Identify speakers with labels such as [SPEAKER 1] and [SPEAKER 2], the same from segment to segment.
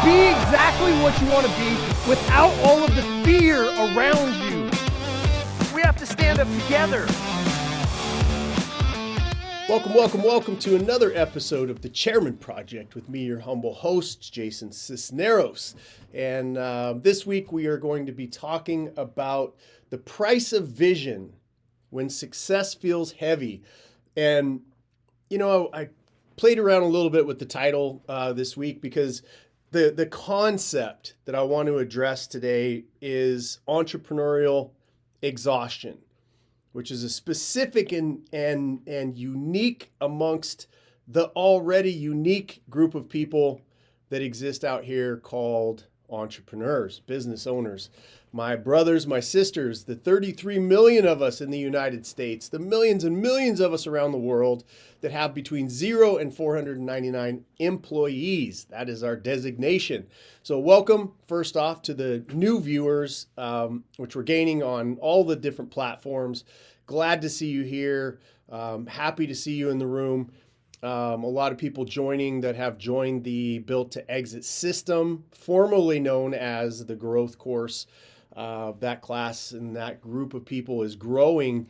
[SPEAKER 1] be exactly what you want to be without all of the fear around you. We have to stand up together.
[SPEAKER 2] Welcome to another episode of the Chairman Project with me, your humble host, Jason Sisneros. And this week we are going to be talking about the price of vision when success feels heavy. And, you know, I played around a little bit with the title this week because the concept that I want to address today is entrepreneurial exhaustion, which is a specific and unique amongst the already unique group of people that exist out here called entrepreneurs, business owners. My brothers, my sisters, the 33 million of us in the United States, the millions and millions of us around the world that have between 0 and 499 employees. That is our designation. So welcome, first off, to the new viewers, which we're gaining on all the different platforms. Glad to see you here. Happy to see you in the room. A lot of people joining that have joined the Built to Exit system, formerly known as the Growth Course. That class and that group of people is growing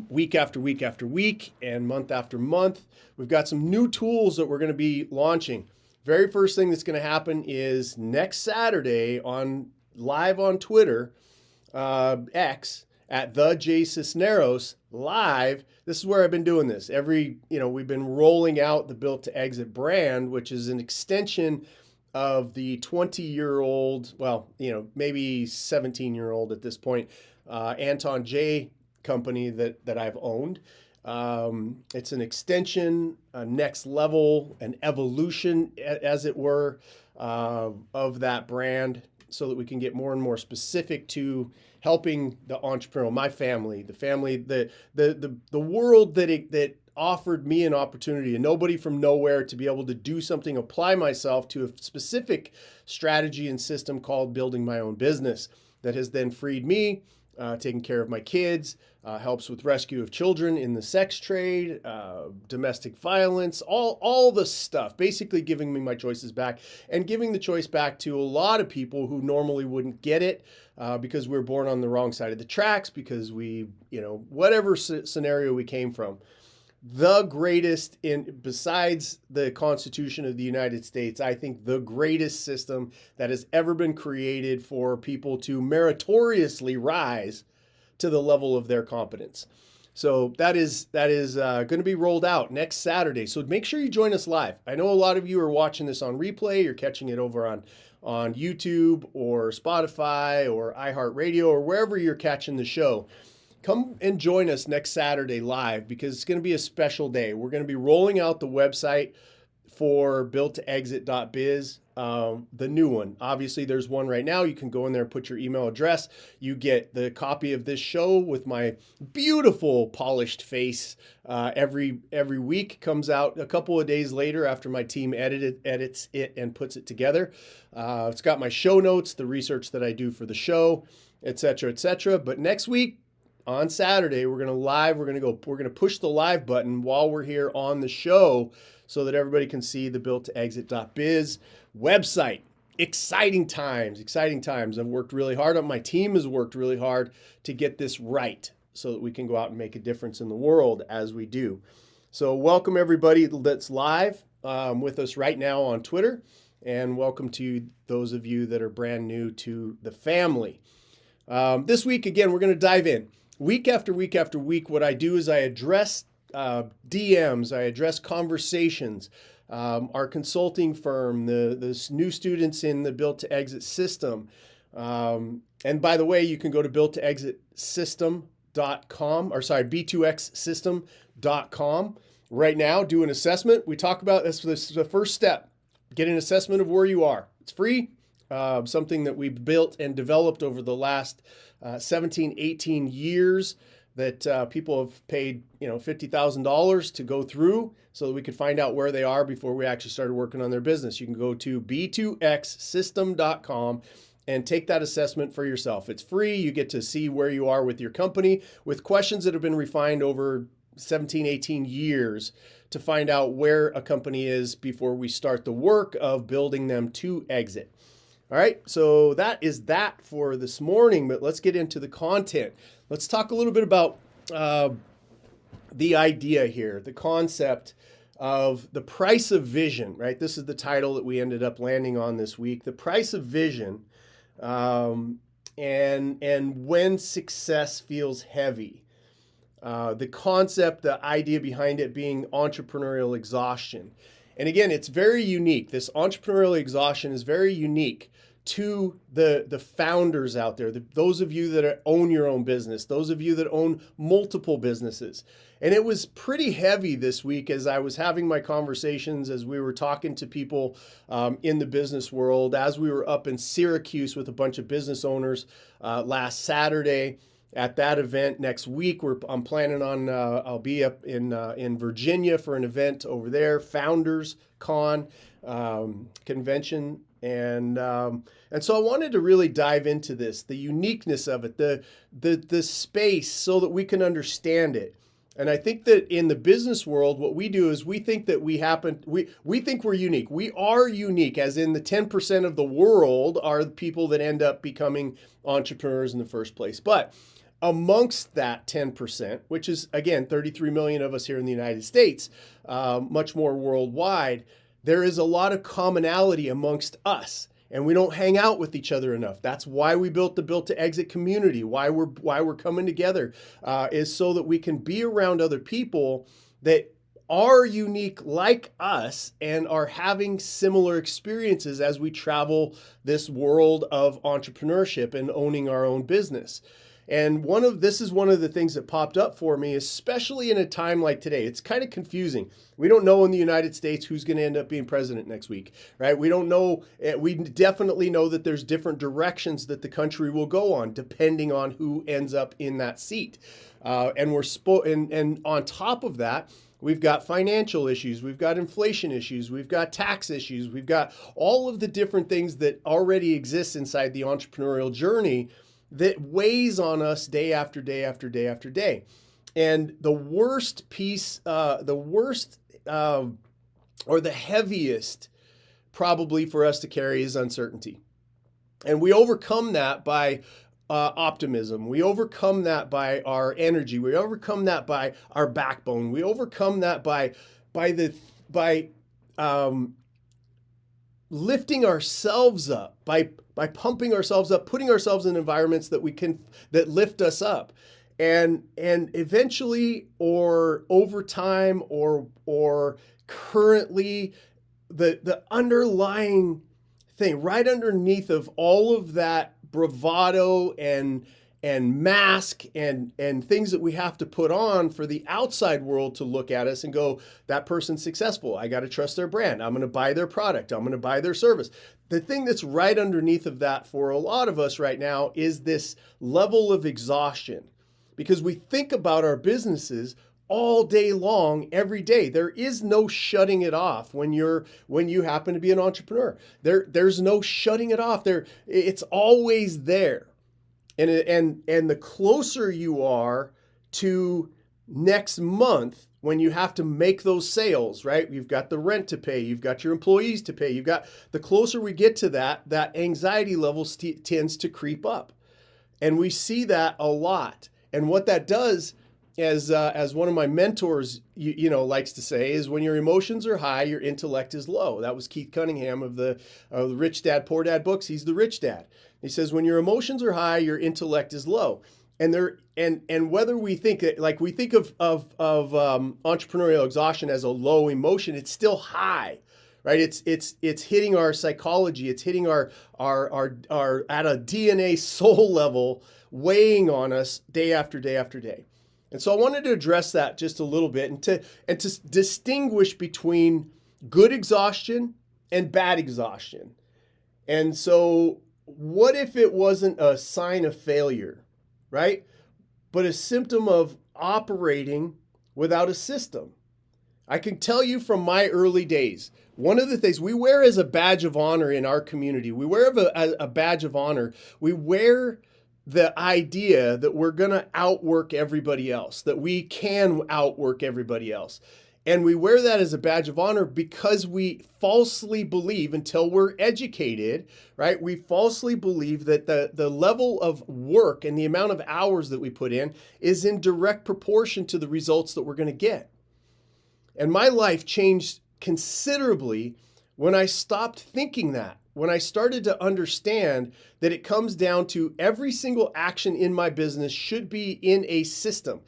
[SPEAKER 2] week after week after week and month after month. We've got some new tools that we're going to be launching. Very first thing that's going to happen is next Saturday live on Twitter, X, at the Jason Sisneros live. This is where I've been doing this. We've been rolling out the Built to Exit brand, which is an extension of the 20-year-old, maybe 17-year-old at this point, Anton J company that I've owned. It's an extension, a next level, an evolution, as it were, of that brand, so that we can get more and more specific to helping the entrepreneurial, my family, the world that offered me an opportunity, and nobody from nowhere, to be able to do something, apply myself to a specific strategy and system called building my own business that has then freed me, taking care of my kids, helps with rescue of children in the sex trade, domestic violence, all the stuff, basically giving me my choices back and giving the choice back to a lot of people who normally wouldn't get it because we were born on the wrong side of the tracks, because whatever scenario we came from. The greatest, besides the Constitution of the United States, I think the greatest system that has ever been created for people to meritoriously rise to the level of their competence. So that is going to be rolled out next Saturday. So make sure you join us live. I know a lot of you are watching this on replay. You're catching it over on YouTube or Spotify or iHeartRadio or wherever you're catching the show. Come and join us next Saturday live, because it's going to be a special day. We're going to be rolling out the website for builttoexit.biz, the new one. Obviously, there's one right now. You can go in there and put your email address. You get the copy of this show with my beautiful polished face every week. Comes out a couple of days later after my team edits it and puts it together. It's got my show notes, the research that I do for the show, etc., etc. But next week, on Saturday, we're going to push the live button while we're here on the show so that everybody can see the builttoexit.biz website. Exciting times. I've worked really hard. My team has worked really hard to get this right so that we can go out and make a difference in the world as we do. So welcome everybody that's live with us right now on Twitter, and welcome to those of you that are brand new to the family. This week, again, we're going to dive in. Week after week after week, what I do is I address DMs, I address conversations, our consulting firm, the new students in the Built to Exit system. And by the way, you can go to builttoexitsystem.com, b2xsystem.com right now, do an assessment. We talk about this is the first step. Get an assessment of where you are. It's free. Something that we've built and developed over the last 17, 18 years that people have paid, $50,000 to go through so that we could find out where they are before we actually started working on their business. You can go to b2xsystem.com and take that assessment for yourself. It's free. You get to see where you are with your company with questions that have been refined over 17, 18 years to find out where a company is before we start the work of building them to exit. All right, so that is that for this morning, but let's get into the content. Let's talk a little bit about the idea here, the concept of the price of vision, right? This is the title that we ended up landing on this week, the price of vision, and when success feels heavy. The concept, the idea behind it being entrepreneurial exhaustion. And again, it's very unique. This entrepreneurial exhaustion is very unique to the founders out there, those of you that own your own business, those of you that own multiple businesses. And it was pretty heavy this week as I was having my conversations, as we were talking to people in the business world, as we were up in Syracuse with a bunch of business owners last Saturday. At that event next week, I'm planning on, I'll be up in Virginia for an event over there, Founders Con convention. And so I wanted to really dive into this, the uniqueness of it, the space, so that we can understand it. And I think that in the business world, what we do is we think that we think we're unique. We are unique, as in the 10% of the world are the people that end up becoming entrepreneurs in the first place. But amongst that 10%, which is, again, 33 million of us here in the United States, much more worldwide, there is a lot of commonality amongst us, and we don't hang out with each other enough. That's why we built the Built to Exit community, why we're coming together, is so that we can be around other people that are unique like us and are having similar experiences as we travel this world of entrepreneurship and owning our own business. And this is one of the things that popped up for me, especially in a time like today. It's kind of confusing. We don't know in the United States who's going to end up being president next week, right? We don't know. We definitely know that there's different directions that the country will go on depending on who ends up in that seat. And on top of that, we've got financial issues, we've got inflation issues, we've got tax issues, we've got all of the different things that already exist inside the entrepreneurial journey that weighs on us day after day after day after day. And the worst piece, or the heaviest probably for us to carry is uncertainty. And we overcome that by optimism. We overcome that by our energy. We overcome that by our backbone. We overcome that by lifting ourselves up, by pumping ourselves up, putting ourselves in environments that lift us up. And eventually, or over time, or currently, the underlying thing right underneath of all of that bravado and mask and things that we have to put on for the outside world to look at us and go, that person's successful. I got to trust their brand. I'm going to buy their product. I'm going to buy their service. The thing that's right underneath of that for a lot of us right now is this level of exhaustion, because we think about our businesses all day long, every day. There is no shutting it off when you happen to be an entrepreneur. There's no shutting it off. It's always there. And the closer you are to next month, when you have to make those sales, right? You've got the rent to pay, you've got your employees to pay, the closer we get to that anxiety level tends to creep up. And we see that a lot. And what that does, as one of my mentors likes to say, is when your emotions are high, your intellect is low. That was Keith Cunningham of the Rich Dad, Poor Dad books. He's the rich dad. He says, when your emotions are high, your intellect is low. And whether we think that, like, we think of entrepreneurial exhaustion as a low emotion, it's still high, right? It's hitting our psychology. It's hitting our at a DNA soul level, weighing on us day after day after day. And so I wanted to address that just a little bit and to distinguish between good exhaustion and bad exhaustion. And so what if it wasn't a sign of failure, right? But a symptom of operating without a system? I can tell you from my early days, one of the things we wear as a badge of honor in our community, we wear a badge of honor, we wear the idea that we're going to outwork everybody else, that we can outwork everybody else. And we wear that as a badge of honor because we falsely believe, until we're educated, right? We falsely believe that the level of work and the amount of hours that we put in is in direct proportion to the results that we're going to get. And my life changed considerably when I stopped thinking that, when I started to understand that it comes down to every single action in my business should be in a system.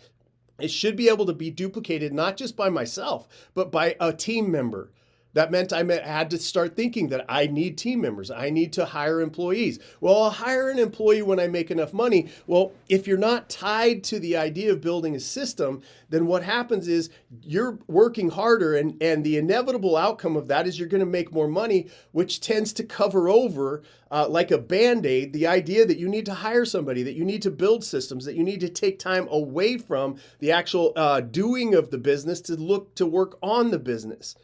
[SPEAKER 2] It should be able to be duplicated, not just by myself, but by a team member. That meant I had to start thinking that I need team members. I need to hire employees. Well, I'll hire an employee when I make enough money. Well, if you're not tied to the idea of building a system, then what happens is you're working harder, and the inevitable outcome of that is you're going to make more money, which tends to cover over like a Band-Aid, the idea that you need to hire somebody, that you need to build systems, that you need to take time away from the actual doing of the business to look to work on the business.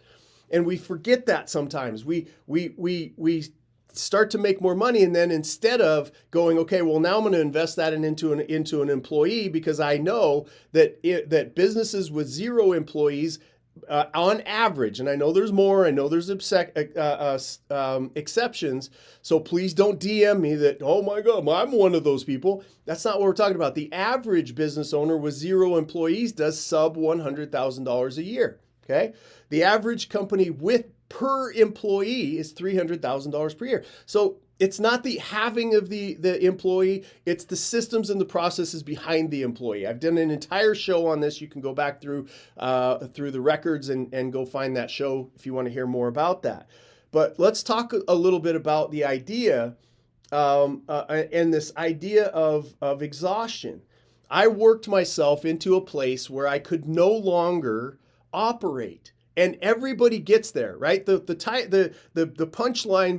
[SPEAKER 2] And we forget that sometimes. We start to make more money, and then instead of going, okay, well, now I'm going to invest that into an employee, because I know that businesses with 0 employees, on average, and I know there's more, I know there's exceptions, so please don't DM me that, oh my God, I'm one of those people. That's not what we're talking about. The average business owner with 0 employees does sub $100,000 a year. Okay, the average company with per employee is $300,000 per year. So it's not the having of the employee, it's the systems and the processes behind the employee. I've done an entire show on this. You can go back through the records and go find that show if you want to hear more about that. But let's talk a little bit about the idea and this idea of exhaustion. I worked myself into a place where I could no longer operate, and everybody gets there, right? The punchline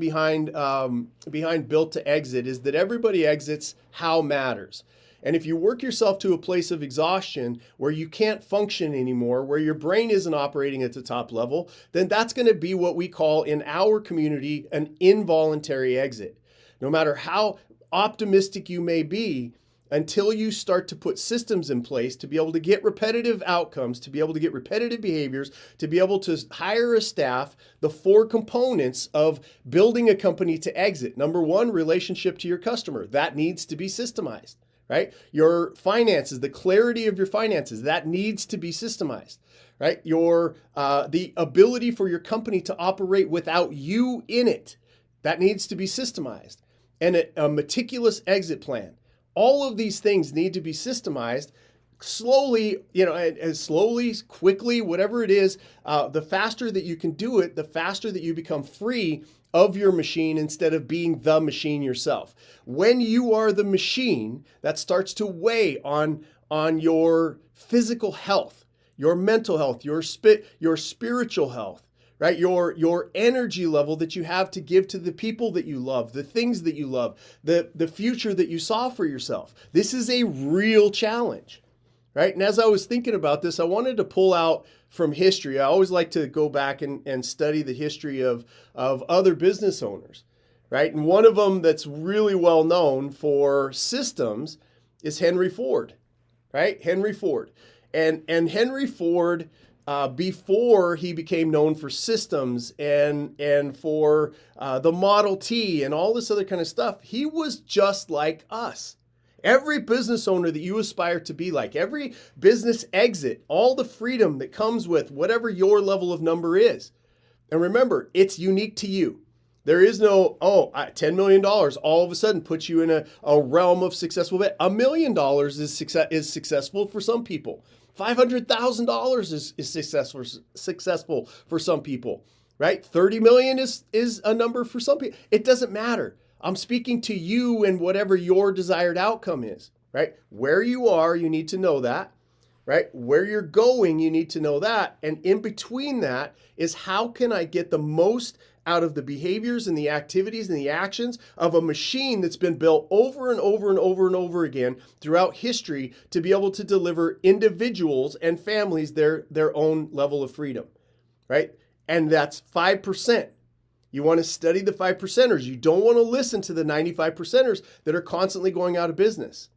[SPEAKER 2] behind Built to Exit is that everybody exits how matters. And if you work yourself to a place of exhaustion where you can't function anymore, where your brain isn't operating at the top level, then that's going to be what we call in our community an involuntary exit. No matter how optimistic you may be, until you start to put systems in place to be able to get repetitive outcomes, to be able to get repetitive behaviors, to be able to hire a staff, the 4 components of building a company to exit. Number 1, relationship to your customer. That needs to be systemized, right? Your finances, the clarity of your finances, that needs to be systemized, right? The ability for your company to operate without you in it, that needs to be systemized. And a meticulous exit plan. All of these things need to be systemized slowly, as slowly, quickly, whatever it is. The faster that you can do it, the faster that you become free of your machine instead of being the machine yourself. When you are the machine, that starts to weigh on your physical health, your mental health, your spiritual health. Right? Your energy level that you have to give to the people that you love, the things that you love, the future that you saw for yourself. This is a real challenge, right? And as I was thinking about this, I wanted to pull out from history. I always like to go back and study the history of other business owners, right? And one of them that's really well known for systems is Henry Ford, right? Henry Ford. And Henry Ford, before he became known for systems and for the Model T and all this other kind of stuff, he was just like us. Every business owner that you aspire to be like, every business exit, all the freedom that comes with whatever your level of number is. And remember, it's unique to you. There is no, $10 million all of a sudden puts you in a realm of successful. $1 million is successful for some people. $500,000 is successful for some people, right? 30 million is a number for some people. It doesn't matter. I'm speaking to you and whatever your desired outcome is, right? Where you are, you need to know that, right? Where you're going, you need to know that. And in between that is how can I get the most out of the behaviors and the activities and the actions of a machine that's been built over and over and over and over again throughout history to be able to deliver individuals and families their own level of freedom, right? And that's 5%. You want to study the 5%ers. You don't want to listen to the 95%ers that are constantly going out of business.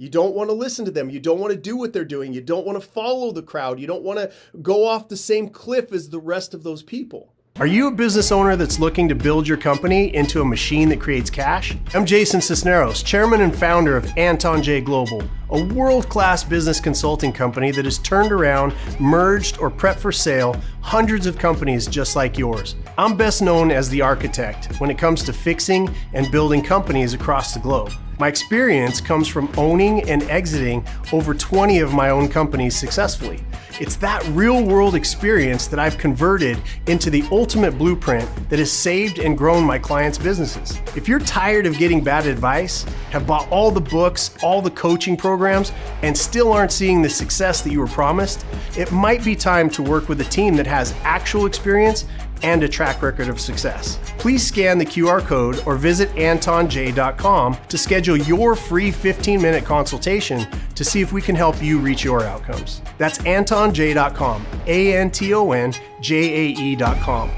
[SPEAKER 2] You don't want to listen to them. You don't want to do what they're doing. You don't want to follow the crowd. You don't want to go off the same cliff as the rest of those people. Are you a business owner that's looking to build your company into a machine that creates cash? I'm Jason Sisneros, chairman and founder of Anton J Global, a world-class business consulting company that has turned around, merged, or prepped for sale hundreds of companies just like yours. I'm best known as the architect when it comes to fixing and building companies across the globe. My experience comes from owning and exiting over 20 of my own companies successfully. It's that real-world experience that I've converted into the ultimate blueprint that has saved and grown my clients' businesses. If you're tired of getting bad advice, have bought all the books, all the coaching programs, and still aren't seeing the success that you were promised, it might be time to work with a team that has actual experience and a track record of success. Please scan the QR code or visit antonj.com to schedule your free 15-minute consultation to see if we can help you reach your outcomes. That's antonj.com, ANTONJAE.com.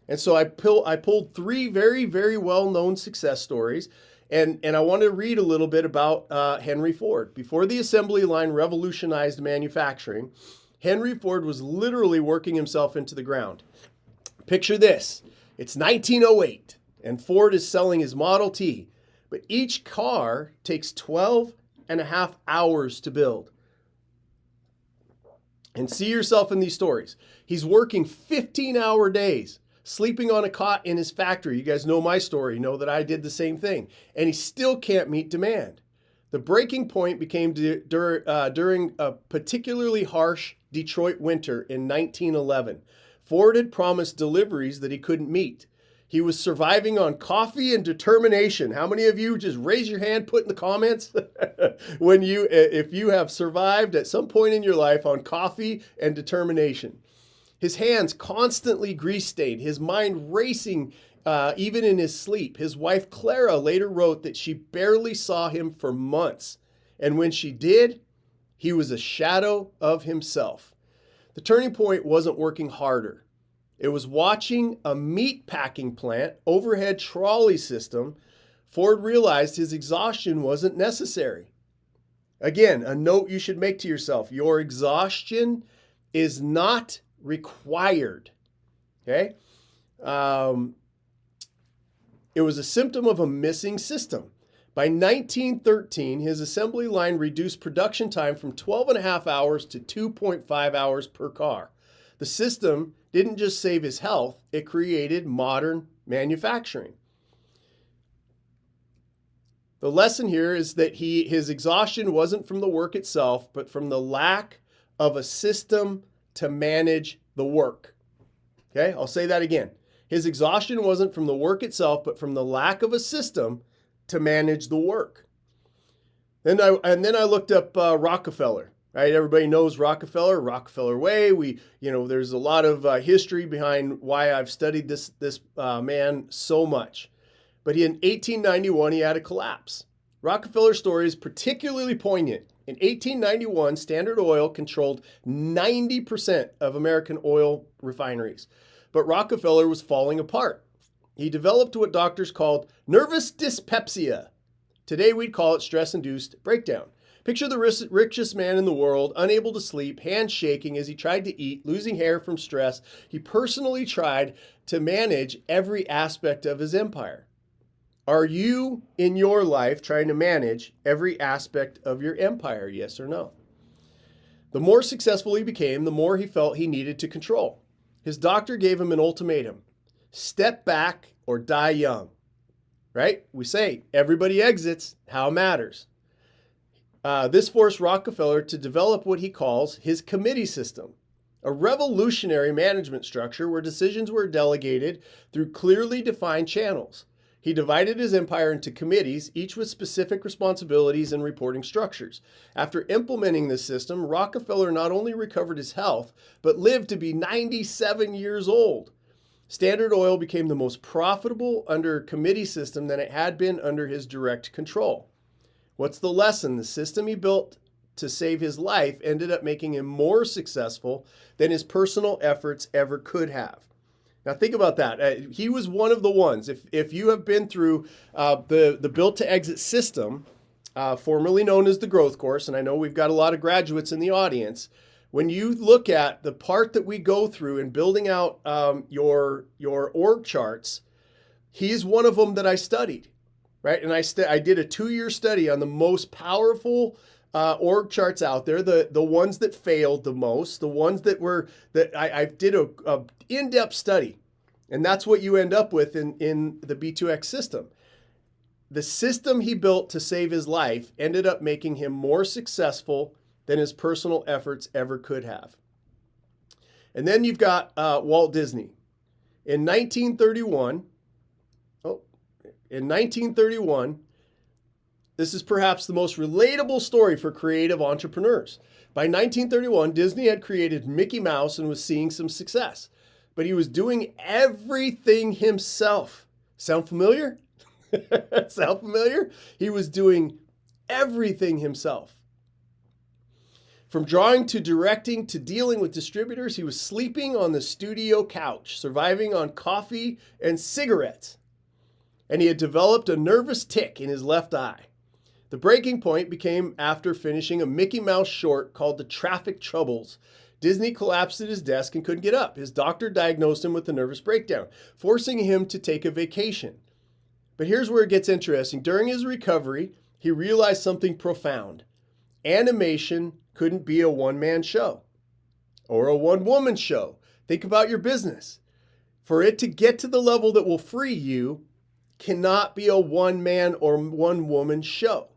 [SPEAKER 2] And so I pulled three very, very well-known success stories, and I want to read a little bit about Henry Ford. Before the assembly line revolutionized manufacturing, Henry Ford was literally working himself into the ground. Picture this. It's 1908, and Ford is selling his Model T, but each car takes 12 and a half hours to build. And see yourself in these stories. He's working 15-hour days, sleeping on a cot in his factory. You guys know my story, know that I did the same thing, and he still can't meet demand. The breaking point became during a particularly harsh Detroit winter in 1911. Ford had promised deliveries that he couldn't meet. He was surviving on coffee and determination. How many of you, just raise your hand, put in the comments if you have survived at some point in your life on coffee and determination. His hands constantly grease-stained, his mind racing even in his sleep. His wife Clara later wrote that she barely saw him for months, and when she did, he was a shadow of himself. The turning point wasn't working harder. It was watching a meat packing plant overhead trolley system. Ford realized his exhaustion wasn't necessary. Again, a note you should make to yourself: your exhaustion is not required. Okay? It was a symptom of a missing system. By 1913, his assembly line reduced production time from 12 and a half hours to 2.5 hours per car. The system didn't just save his health, it created modern manufacturing. The lesson here is that his exhaustion wasn't from the work itself, but from the lack of a system to manage the work. Okay, I'll say that again. His exhaustion wasn't from the work itself, but from the lack of a system to manage the work. Then I looked up Rockefeller. Right, everybody knows Rockefeller Way. There's a lot of history behind why I've studied this man so much. But in 1891, he had a collapse. Rockefeller's story is particularly poignant. In 1891, Standard Oil controlled 90% of American oil refineries. But Rockefeller was falling apart. He developed what doctors called nervous dyspepsia. Today we'd call it stress-induced breakdown. Picture the richest man in the world, unable to sleep, hands shaking as he tried to eat, losing hair from stress. He personally tried to manage every aspect of his empire. Are you in your life trying to manage every aspect of your empire? Yes or no? The more successful he became, the more he felt he needed to control. His doctor gave him an ultimatum: step back or die young. Right? We say everybody exits, how matters. This forced Rockefeller to develop what he calls his committee system, a revolutionary management structure where decisions were delegated through clearly defined channels. He divided his empire into committees, each with specific responsibilities and reporting structures. After implementing this system, Rockefeller not only recovered his health, but lived to be 97 years old. Standard Oil became the most profitable under a committee system than it had been under his direct control. What's the lesson? The system he built to save his life ended up making him more successful than his personal efforts ever could have. Now think about that. He was one of the ones. If you have been through the Built to Exit system, formerly known as the growth course, and I know we've got a lot of graduates in the audience, when you look at the part that we go through in building out your org charts, he's one of them that I studied, right? And I did a 2-year study on the most powerful org charts out there, the ones that failed the most, the ones that I did a in-depth study. And that's what you end up with in the B2X system. The system he built to save his life ended up making him more successful than his personal efforts ever could have. And then you've got Walt Disney. In 1931, this is perhaps the most relatable story for creative entrepreneurs. By 1931, Disney had created Mickey Mouse and was seeing some success, but he was doing everything himself. Sound familiar? Sound familiar? He was doing everything himself. From drawing to directing to dealing with distributors, he was sleeping on the studio couch, surviving on coffee and cigarettes. And he had developed a nervous tic in his left eye. The breaking point became after finishing a Mickey Mouse short called The Traffic Troubles. Disney collapsed at his desk and couldn't get up. His doctor diagnosed him with a nervous breakdown, forcing him to take a vacation. But here's where it gets interesting. During his recovery, he realized something profound. Animation couldn't be a one-man show or a one-woman show. Think about your business. For it to get to the level that will free you, cannot be a one-man or one-woman show.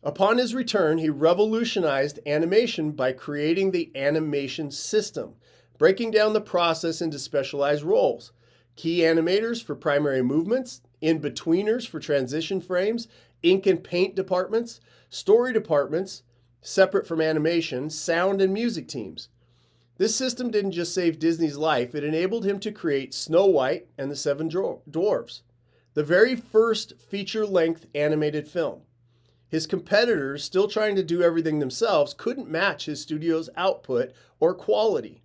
[SPEAKER 2] Upon his return, he revolutionized animation by creating the animation system, breaking down the process into specialized roles. Key animators for primary movements, in-betweeners for transition frames, ink and paint departments, story departments, separate from animation, sound and music teams. This system didn't just save Disney's life, it enabled him to create Snow White and the Seven Dwarfs, the very first feature-length animated film. His competitors, still trying to do everything themselves, couldn't match his studio's output or quality.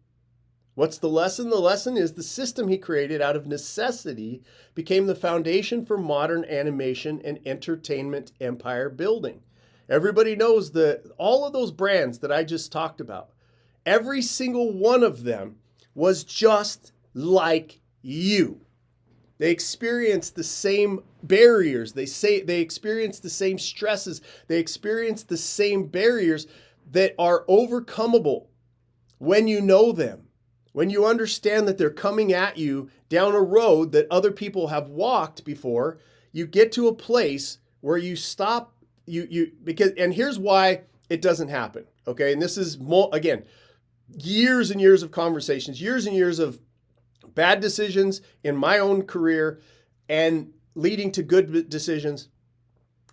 [SPEAKER 2] What's the lesson? The lesson is the system he created out of necessity became the foundation for modern animation and entertainment empire building. Everybody knows all of those brands that I just talked about. Every single one of them was just like you. They experienced the same barriers. They experienced the same stresses. They experienced the same barriers that are overcomable when you know them. When you understand that they're coming at you down a road that other people have walked before, you get to a place where you stop. And here's why it doesn't happen. Okay, and this is again, years and years of conversations, years and years of bad decisions in my own career and leading to good decisions.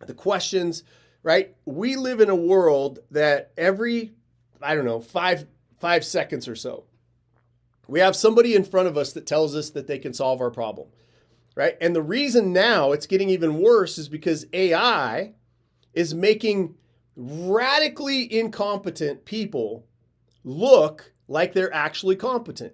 [SPEAKER 2] The questions, right? We live in a world that every, 5 seconds or so, we have somebody in front of us that tells us that they can solve our problem, right? And the reason now it's getting even worse is because AI is making radically incompetent people look like they're actually competent,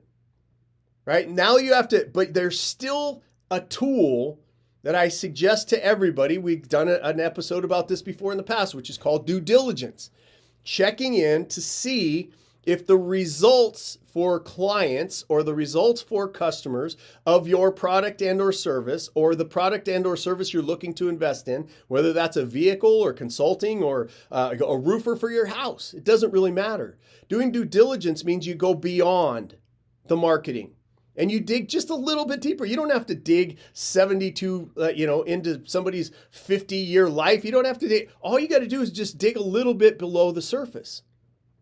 [SPEAKER 2] right? Now you have to, but there's still a tool that I suggest to everybody. We've done an episode about this before in the past, which is called due diligence. Checking in to see if the results for clients or the results for customers of your product and or service, or the product and or service you're looking to invest in, whether that's a vehicle or consulting or a roofer for your house, it doesn't really matter. Doing due diligence means you go beyond the marketing and you dig just a little bit deeper. You don't have to dig 72, into somebody's 50-year life. You don't have to dig. All you got to do is just dig a little bit below the surface,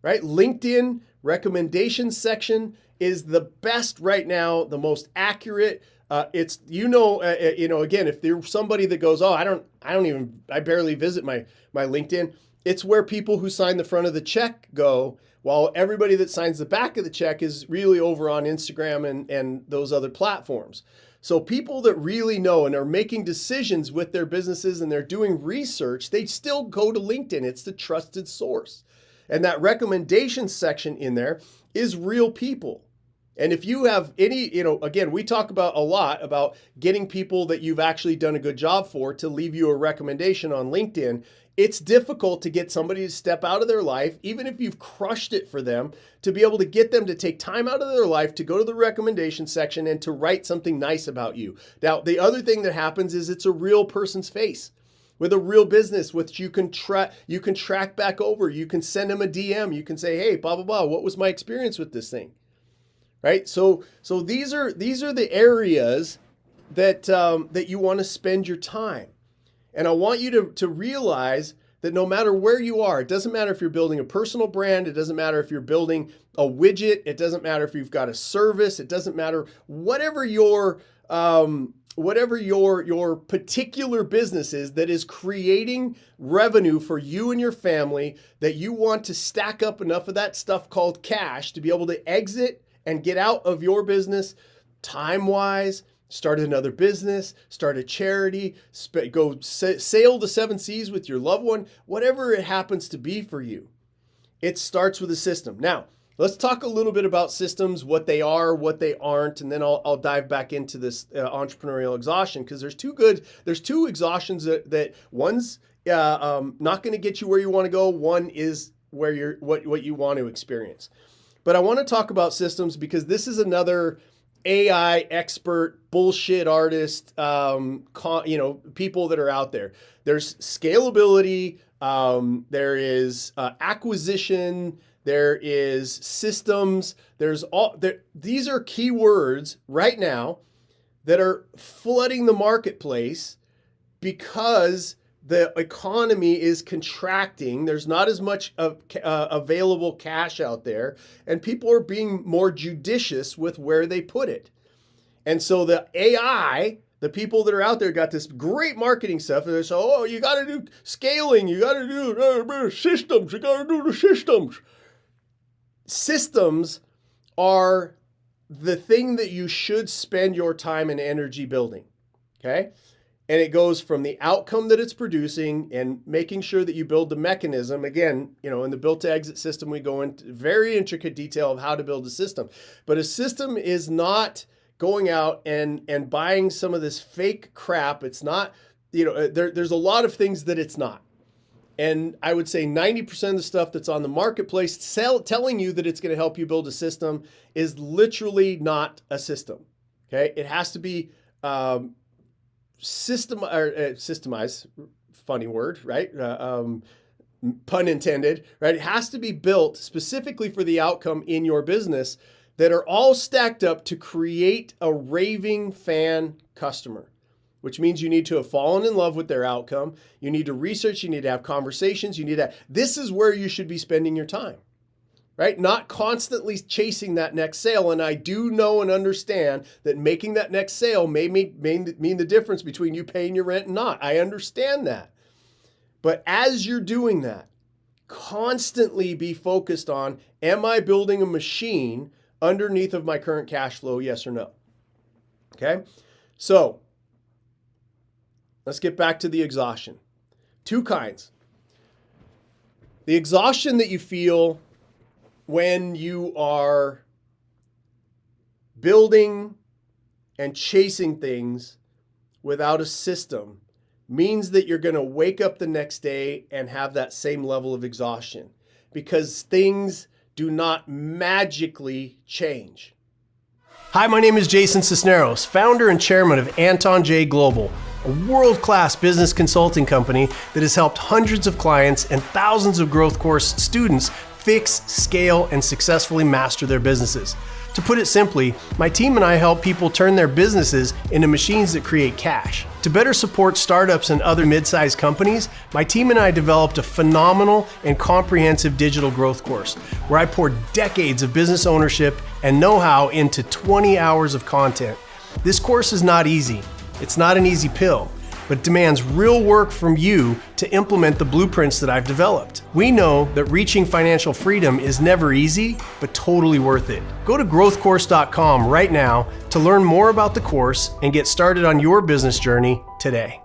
[SPEAKER 2] right? LinkedIn recommendation section is the best right now, the most accurate. It's, again, if there's somebody that goes, I barely visit my LinkedIn. It's where people who sign the front of the check go, while everybody that signs the back of the check is really over on Instagram and those other platforms. So people that really know and are making decisions with their businesses and they're doing research, they still go to LinkedIn. It's the trusted source. And that recommendation section in there is real people. And if you have any, again, we talk about a lot about getting people that you've actually done a good job for to leave you a recommendation on LinkedIn. It's difficult to get somebody to step out of their life, even if you've crushed it for them, to be able to get them to take time out of their life to go to the recommendation section and to write something nice about you. Now, the other thing that happens is it's a real person's face with a real business, which you can track back over. You can send them a DM. You can say, hey, blah, blah, blah. What was my experience with this thing? Right? So these are the areas that you want to spend your time. And I want you to realize that no matter where you are, it doesn't matter if you're building a personal brand, it doesn't matter if you're building a widget, it doesn't matter if you've got a service, it doesn't matter whatever your particular business is that is creating revenue for you and your family, that you want to stack up enough of that stuff called cash to be able to exit and get out of your business time-wise, start another business, start a charity, go sail the 7 seas with your loved one, whatever it happens to be for you. It starts with a system. Now, let's talk a little bit about systems, what they are, what they aren't, and then I'll dive back into this entrepreneurial exhaustion, because there's two exhaustions that one's not going to get you where you want to go. One is where what you want to experience. But I want to talk about systems because this is another AI expert, bullshit artist, people that are out there. There's scalability, there is acquisition, there is systems, these are keywords right now that are flooding the marketplace because the economy is contracting. There's not as much available cash out there, and people are being more judicious with where they put it. And so the AI, the people that are out there got this great marketing stuff, and they say, oh, you got to do scaling, you got to do systems, you got to do the systems. Systems are the thing that you should spend your time and energy building, okay? And it goes from the outcome that it's producing and making sure that you build the mechanism. Again, in the built to exit system, we go into very intricate detail of how to build a system. But a system is not going out and buying some of this fake crap. It's not, there's a lot of things that it's not. And I would say 90% of the stuff that's on the marketplace telling you that it's going to help you build a system is literally not a system. Okay. It has to be, systemized, funny word, right? Pun intended, right? It has to be built specifically for the outcome in your business that are all stacked up to create a raving fan customer, which means you need to have fallen in love with their outcome. You need to research, you need to have conversations, this is where you should be spending your time. Right? Not constantly chasing that next sale. And I do know and understand that making that next sale may mean the difference between you paying your rent and not. I understand that. But as you're doing that, constantly be focused on, am I building a machine underneath of my current cash flow? Yes or no? Okay. So let's get back to the exhaustion. 2 kinds. The exhaustion that you feel when you are building and chasing things without a system means that you're going to wake up the next day and have that same level of exhaustion, because things do not magically change. Hi, my name is Jason Sisneros, founder and chairman of Anton J Global, a world-class business consulting company that has helped hundreds of clients and thousands of growth course students fix, scale, and successfully master their businesses. To put it simply, my team and I help people turn their businesses into machines that create cash. To better support startups and other mid-sized companies, my team and I developed a phenomenal and comprehensive digital growth course where I poured decades of business ownership and know-how into 20 hours of content. This course is not easy. It's not an easy pill, but demands real work from you to implement the blueprints that I've developed. We know that reaching financial freedom is never easy, but totally worth it. Go to growthcourse.com right now to learn more about the course and get started on your business journey today.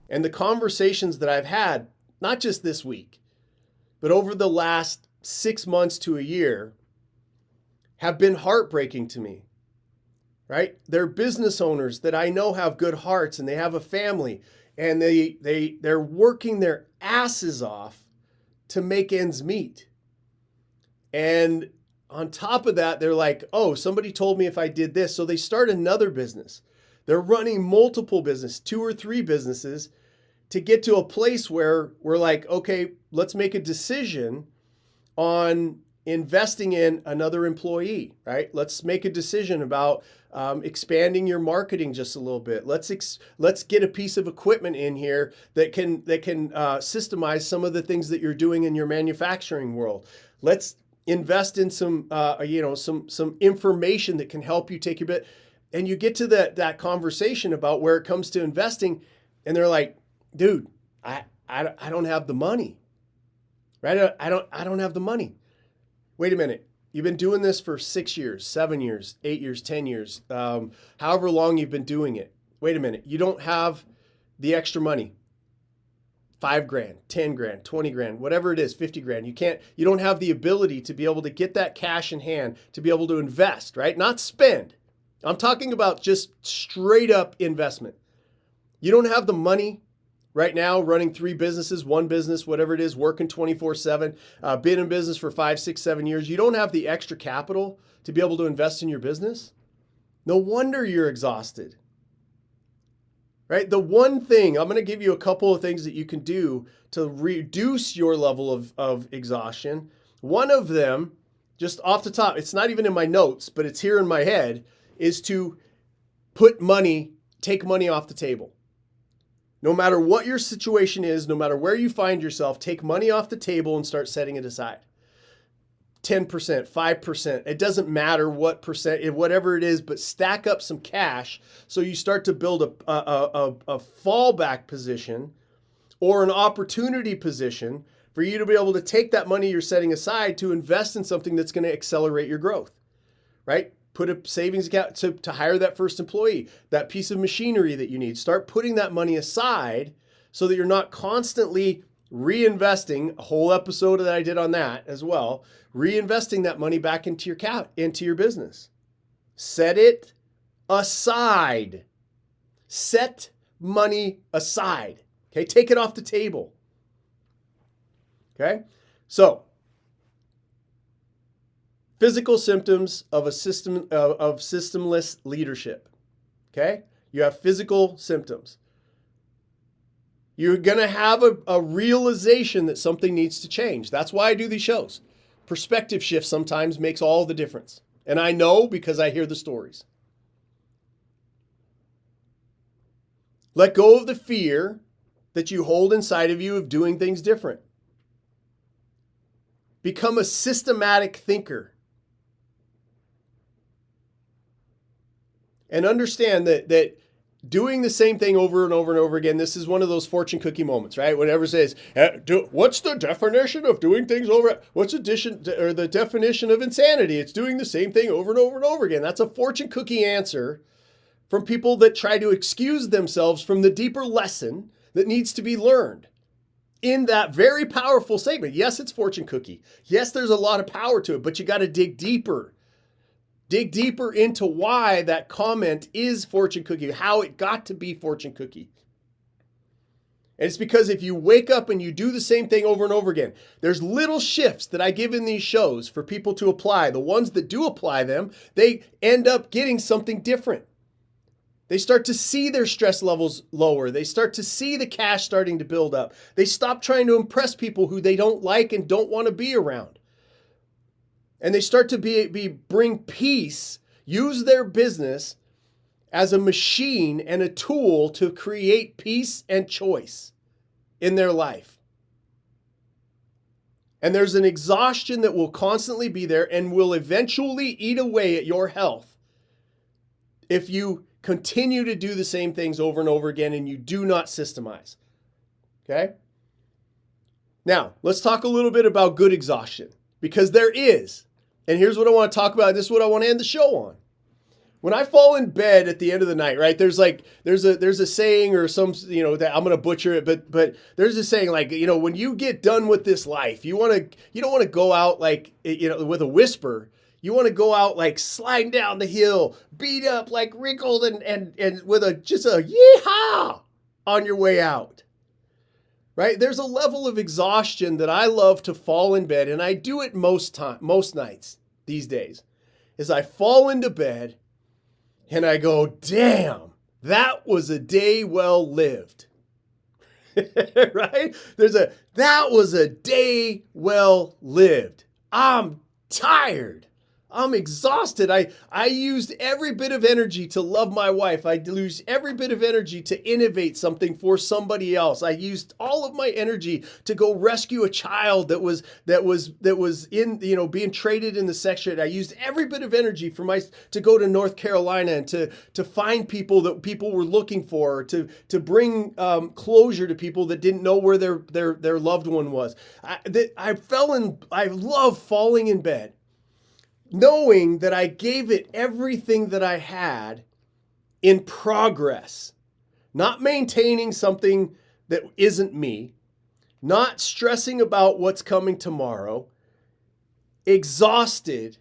[SPEAKER 2] And the conversations that I've had, not just this week, but over the last 6 months to a year, have been heartbreaking to me, right? They're business owners that I know have good hearts and they have a family and they're working their asses off to make ends meet. And on top of that, they're like, oh, somebody told me if I did this. So they start another business. They're running multiple businesses, 2 or 3 businesses, to get to a place where we're like, okay, let's make a decision on investing in another employee, right? Let's make a decision about expanding your marketing just a little bit. Let's get a piece of equipment in here that can systemize some of the things that you're doing in your manufacturing world. Let's invest in some information that can help you take your bit. And you get to that conversation about where it comes to investing, and they're like, dude, I don't have the money, right? I don't have the money. Wait a minute. You've been doing this for 6 years, 7 years, 8 years, 10 years, however long you've been doing it. Wait a minute. You don't have the extra money. 5 grand, 10 grand, 20 grand, whatever it is, 50 grand. You don't have the ability to be able to get that cash in hand, to be able to invest, right? Not spend. I'm talking about just straight up investment. You don't have the money right now running 3 businesses, 1 business, whatever it is, working 24/7, been in business for 5, 6, 7 years. You don't have the extra capital to be able to invest in your business. No wonder you're exhausted, right? The one thing, I'm going to give you a couple of things that you can do to reduce your level of exhaustion. One of them, just off the top, it's not even in my notes, but it's here in my head, is to take money off the table. No matter what your situation is, no matter where you find yourself, take money off the table and start setting it aside. 10%, 5%, it doesn't matter what percent, whatever it is, but stack up some cash so you start to build a fallback position or an opportunity position for you to be able to take that money you're setting aside to invest in something that's going to accelerate your growth, right? Put a savings account to hire that first employee, that piece of machinery that you need. Start putting that money aside so that you're not constantly reinvesting. A whole episode that I did on that as well. Reinvesting that money back into your business. Set it aside. Set money aside. Okay, take it off the table. Okay, so physical symptoms of systemless leadership. Okay? You have physical symptoms. You're going to have a realization that something needs to change. That's why I do these shows. Perspective shift sometimes makes all the difference. And I know because I hear the stories. Let go of the fear that you hold inside of you of doing things different. Become a systematic thinker. And understand that doing the same thing over and over and over again, this is one of those fortune cookie moments, right? Whenever it says, what's the definition of doing things over? What's the definition of insanity? It's doing the same thing over and over and over again. That's a fortune cookie answer from people that try to excuse themselves from the deeper lesson that needs to be learned in that very powerful statement. Yes, it's fortune cookie. Yes, there's a lot of power to it, but you got to dig deeper. Dig deeper into why that comment is fortune cookie, how it got to be fortune cookie. And it's because if you wake up and you do the same thing over and over again, there's little shifts that I give in these shows for people to apply. The ones that do apply them, they end up getting something different. They start to see their stress levels lower. They start to see the cash starting to build up. They stop trying to impress people who they don't like and don't want to be around. And they start to bring peace, use their business as a machine and a tool to create peace and choice in their life. And there's an exhaustion that will constantly be there and will eventually eat away at your health if you continue to do the same things over and over again and you do not systemize. Okay? Now, let's talk a little bit about good exhaustion, because there is. And here's what I want to talk about. This is what I want to end the show on. When I fall in bed at the end of the night, right? There's a saying or some, that I'm going to butcher it, but there's a saying like, when you get done with this life, you don't want to go out like, with a whisper. You want to go out like sliding down the hill, beat up, like wrinkled and with just a yeehaw on your way out. Right? There's a level of exhaustion that I love to fall in bed, and I do it most nights these days. Is I fall into bed and I go, damn, that was a day well lived. Right? That was a day well lived. I'm tired. I'm exhausted. I used every bit of energy to love my wife. I used every bit of energy to innovate something for somebody else. I used all of my energy to go rescue a child that was in, being traded in the sex trade. I used every bit of energy to go to North Carolina and to find people that people were looking for, to bring closure to people that didn't know where their loved one was. I love falling in bed, knowing that I gave it everything that I had in progress, not maintaining something that isn't me, not stressing about what's coming tomorrow, exhausted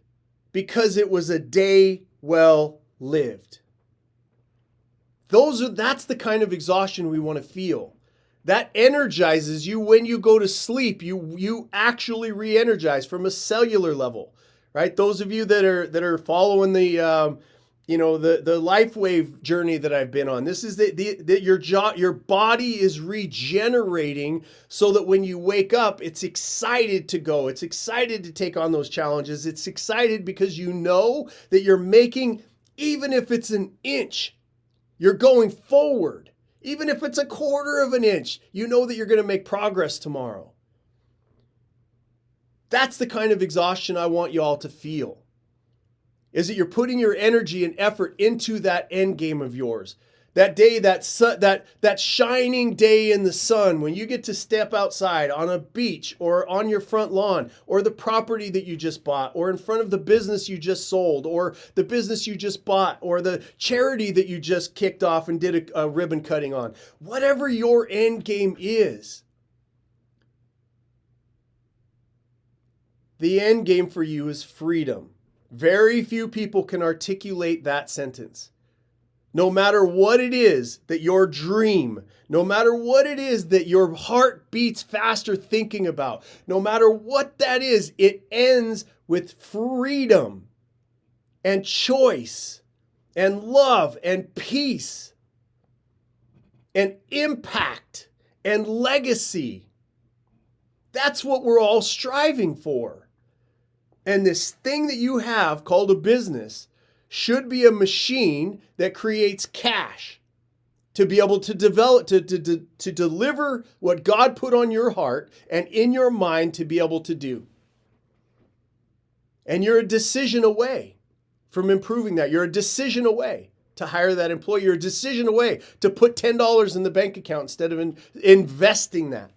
[SPEAKER 2] because it was a day well lived. That's the kind of exhaustion we want to feel. That energizes you when you go to sleep. You actually re-energize from a cellular level. Right? Those of you that are following the LifeWave journey that I've been on, this is your body is regenerating so that when you wake up, it's excited to go. It's excited to take on those challenges. It's excited because you know that you're making, even if it's an inch, you're going forward. Even if it's a quarter of an inch, you know that you're going to make progress tomorrow. That's the kind of exhaustion I want you all to feel. Is that you're putting your energy and effort into that end game of yours. That day, that shining day in the sun when you get to step outside on a beach or on your front lawn or the property that you just bought or in front of the business you just sold or the business you just bought or the charity that you just kicked off and did a ribbon cutting on. Whatever your end game is, the end game for you is freedom. Very few people can articulate that sentence. No matter what it is that your dream, no matter what it is that your heart beats faster thinking about, no matter what that is, it ends with freedom and choice and love and peace and impact and legacy. That's what we're all striving for. And this thing that you have called a business should be a machine that creates cash to be able to develop, to deliver what God put on your heart and in your mind to be able to do. And you're a decision away from improving that. You're a decision away to hire that employee. You're a decision away to put $10 in the bank account instead of investing that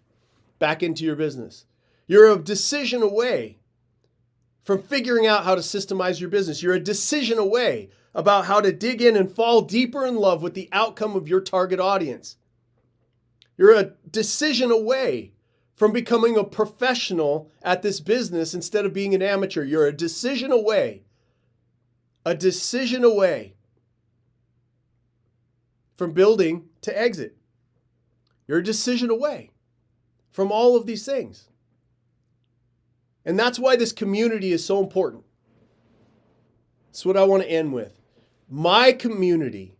[SPEAKER 2] back into your business. You're a decision away from figuring out how to systemize your business. You're a decision away about how to dig in and fall deeper in love with the outcome of your target audience. You're a decision away from becoming a professional at this business instead of being an amateur. You're a decision away from building to exit. You're a decision away from all of these things. And that's why this community is so important. That's what I want to end with. My community,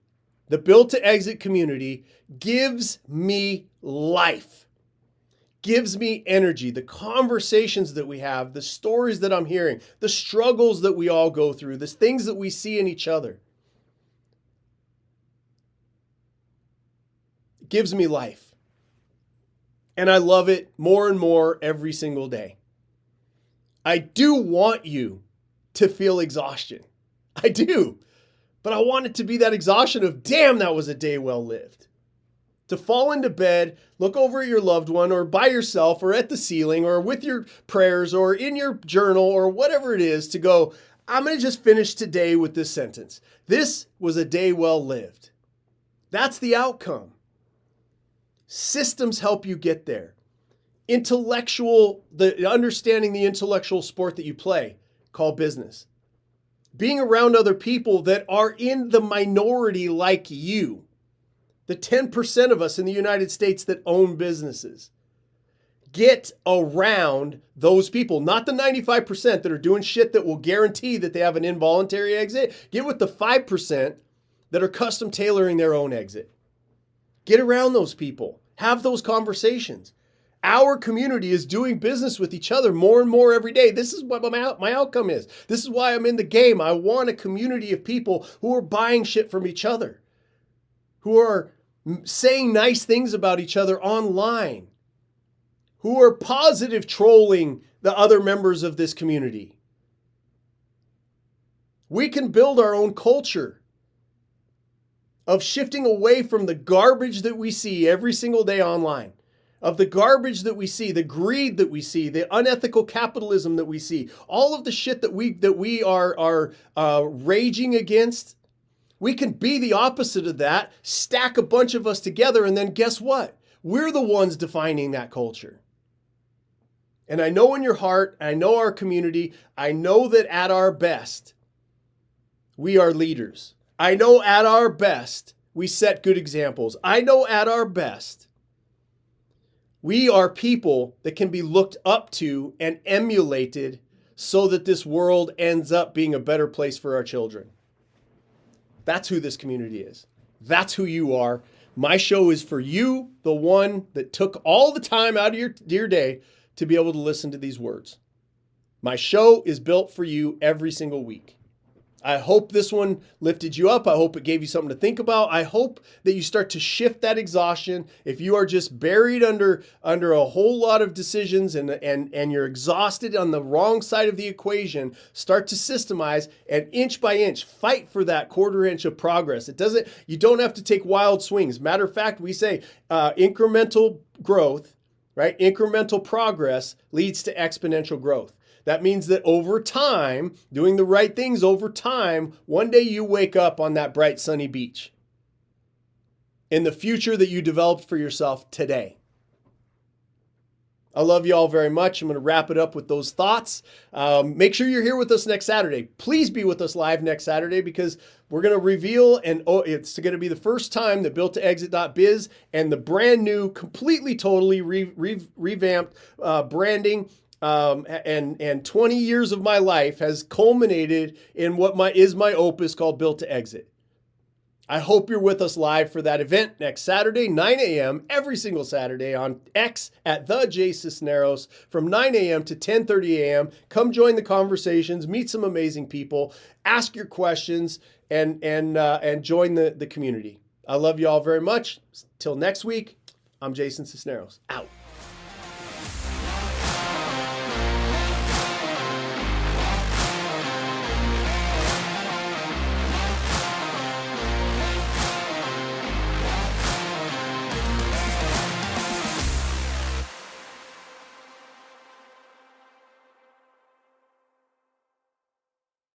[SPEAKER 2] the Built to Exit community, gives me life, gives me energy. The conversations that we have, the stories that I'm hearing, the struggles that we all go through, the things that we see in each other, it gives me life. And I love it more and more every single day. I do want you to feel exhaustion. I do. But I want it to be that exhaustion of, damn, that was a day well lived. To fall into bed, look over at your loved one or by yourself or at the ceiling or with your prayers or in your journal or whatever it is to go, I'm going to just finish today with this sentence. This was a day well lived. That's the outcome. Systems help you get there. Understanding the intellectual sport that you play called business. being around other people that are in the minority like you, the 10% of us in the United States that own businesses. Get around those people, not the 95% that are doing shit that will guarantee that they have an involuntary exit. Get with the 5% that are custom tailoring their own exit. Get around those people. Have those conversations. Our community is doing business with each other more and more every day. This is what my outcome is. This is why I'm in the game. I want a community of people who are buying shit from each other, who are saying nice things about each other online, who are positive trolling the other members of this community. We can build our own culture of shifting away from the garbage that we see every single day online, of the garbage that we see, the greed that we see, the unethical capitalism that we see, all of the shit that we are raging against. We can be the opposite of that, stack a bunch of us together, and then guess what? We're the ones defining that culture. And I know in your heart, I know our community, I know that at our best, we are leaders. I know at our best, we set good examples. I know at our best, we are people that can be looked up to and emulated so that this world ends up being a better place for our children. That's who this community is. That's who you are. My show is for you, the one that took all the time out of your day to be able to listen to these words. My show is built for you every single week. I hope this one lifted you up. I hope it gave you something to think about. I hope that you start to shift that exhaustion. If you are just buried under a whole lot of decisions and you're exhausted on the wrong side of the equation, start to systemize and inch by inch fight for that quarter inch of progress. You don't have to take wild swings. Matter of fact, we say incremental growth, right? Incremental progress leads to exponential growth. That means that over time, doing the right things over time, one day you wake up on that bright sunny beach in the future that you developed for yourself today. I love you all very much. I'm going to wrap it up with those thoughts. Make sure you're here with us next Saturday. Please be with us live next Saturday because we're going to reveal, and it's going to be the first time that built-to-exit.biz and the brand new, completely, totally revamped branding and 20 years of my life has culminated in what is my opus called Built to Exit. I hope you're with us live for that event next Saturday, 9 a.m., every single Saturday on X at the Jason Sisneros from 9 a.m. to 10:30 a.m. Come join the conversations, meet some amazing people, ask your questions, and join the community. I love you all very much. Till next week, I'm Jason Sisneros. Out.